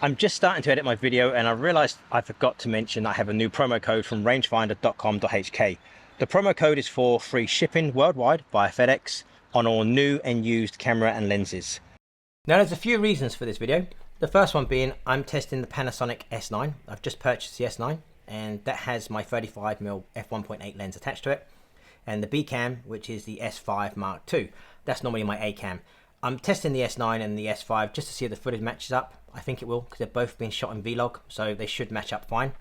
I'm just starting to edit my video and I realized I forgot to mention I have a new promo code from rangefinder.com.hk. The promo code is for free shipping worldwide via Fedex on all new and used camera and lenses. Now there's a few reasons for this video. The first one being I'm testing the Panasonic S9. I've just purchased the S9 and that has my 35mm f1.8 lens attached to it. And the B cam, which is the S5 Mark II. That's normally my A cam. I'm testing the S9 and the S5 just to see if the footage matches up. I think it will because they've both been shot in Vlog, so they should match up fine.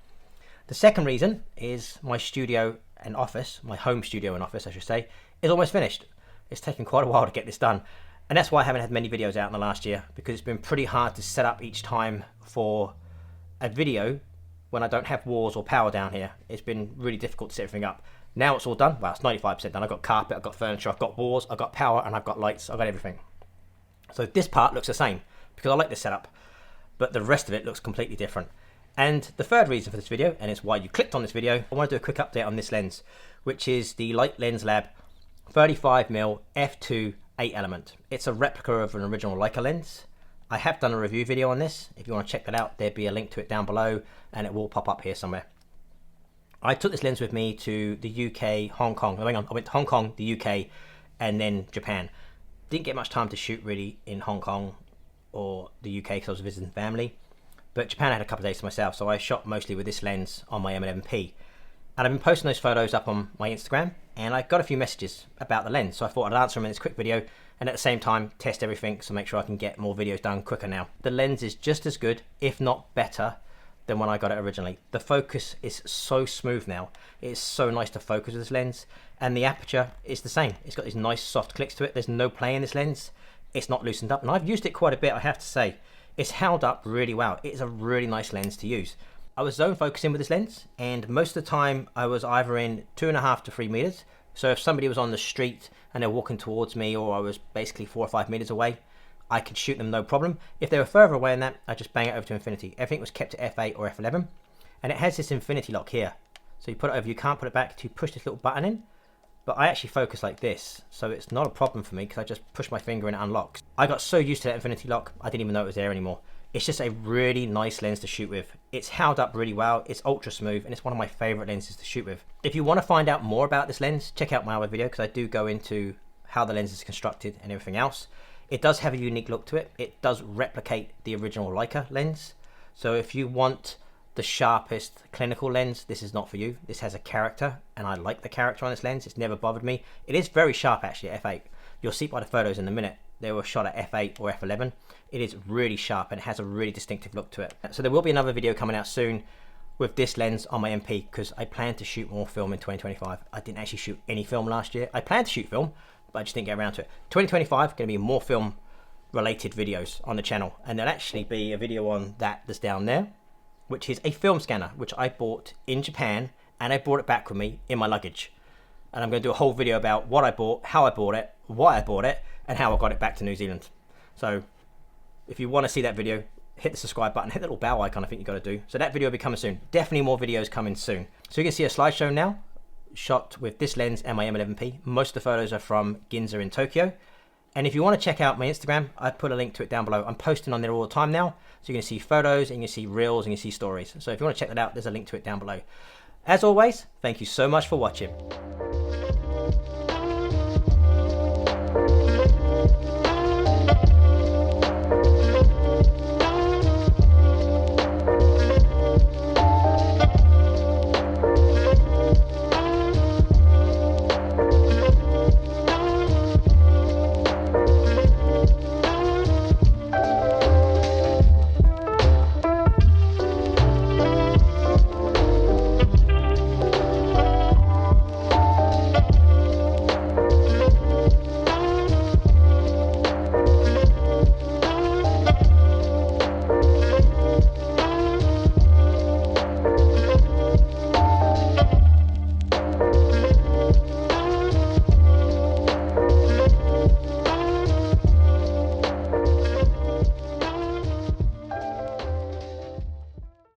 The second reason is my studio and office, my home studio and office I should say, is almost finished. It's taken quite a while to get this done. And that's why I haven't had many videos out in the last year, because it's been pretty hard to set up each time for a video when I don't have walls or power down here. It's been really difficult to set everything up. Now it's all done. Well, it's 95% done. I've got carpet, I've got furniture, I've got walls, I've got power, and I've got lights. I've got everything. So this part looks the same because I like this setup, but the rest of it looks completely different. And the third reason for this video, and it's why you clicked on this video, I want to do a quick update on this lens, which is the Light Lens Lab 35mm f2 8 element. It's a replica of an original Leica lens. I have done a review video on this. If you want to check that out, there'll be a link to it down below and it will pop up here somewhere. I took this lens with me to the UK, Hong Kong. I went to Hong Kong, the UK, and then Japan. Didn't get much time to shoot really in Hong Kong or the UK because I was visiting family. But Japan I had a couple of days to myself, so I shot mostly with this lens on my M11P. And I've been posting those photos up on my Instagram, and I got a few messages about the lens, so I thought I'd answer them in this quick video, and at the same time test everything, so make sure I can get more videos done quicker now. The lens is just as good, if not better, than when I got it originally. The focus is so smooth now. It's so nice to focus with this lens, and the aperture is the same. It's got these nice soft clicks to it. There's no play in this lens. It's not loosened up, and I've used it quite a bit, I have to say. It's held up really well. It is a really nice lens to use. I was zone focusing with this lens, and most of the time I was either in 2.5 to 3 meters. So if somebody was on the street and they're walking towards me, or I was basically 4 or 5 meters away, I could shoot them no problem. If they were further away than that, I just bang it over to infinity. Everything was kept at f8 or f11, and it has this infinity lock here. So you put it over, you can't put it back to push this little button in, but I actually focus like this, so it's not a problem for me because I just push my finger and it unlocks. I got so used to that infinity lock, I didn't even know it was there anymore. It's just a really nice lens to shoot with. It's held up really well, it's ultra smooth, and it's one of my favorite lenses to shoot with. If you want to find out more about this lens, check out my other video because I do go into how the lens is constructed and everything else. It does have a unique look to it. It does replicate the original Leica lens. So if you want the sharpest clinical lens, this is not for you. This has a character, and I like the character on this lens. It's never bothered me. It is very sharp actually at f8. You'll see by the photos in a minute. They were shot at f8 or f11. It is really sharp and it has a really distinctive look to it. So there will be another video coming out soon with this lens on my MP because I plan to shoot more film in 2025. I didn't actually shoot any film last year. I planned to shoot film, but I just didn't get around to it. 2025 going to be more film related videos on the channel, and there'll actually be a video on that's down there, which is a film scanner which I bought in Japan, and I brought it back with me in my luggage. And I'm going to do a whole video about what I bought, how I bought it, why I bought it, and how I got it back to New Zealand. So if you want to see that video, hit the subscribe button, hit the little bell icon I think you got to do. So that video will be coming soon. Definitely more videos coming soon. So you can see a slideshow now shot with this lens and my M11P. Most of the photos are from Ginza in Tokyo. And if you want to check out my Instagram, I've put a link to it down below. I'm posting on there all the time now. So you can see photos, and you can see reels, and you can see stories. So if you want to check that out, there's a link to it down below. As always, thank you so much for watching.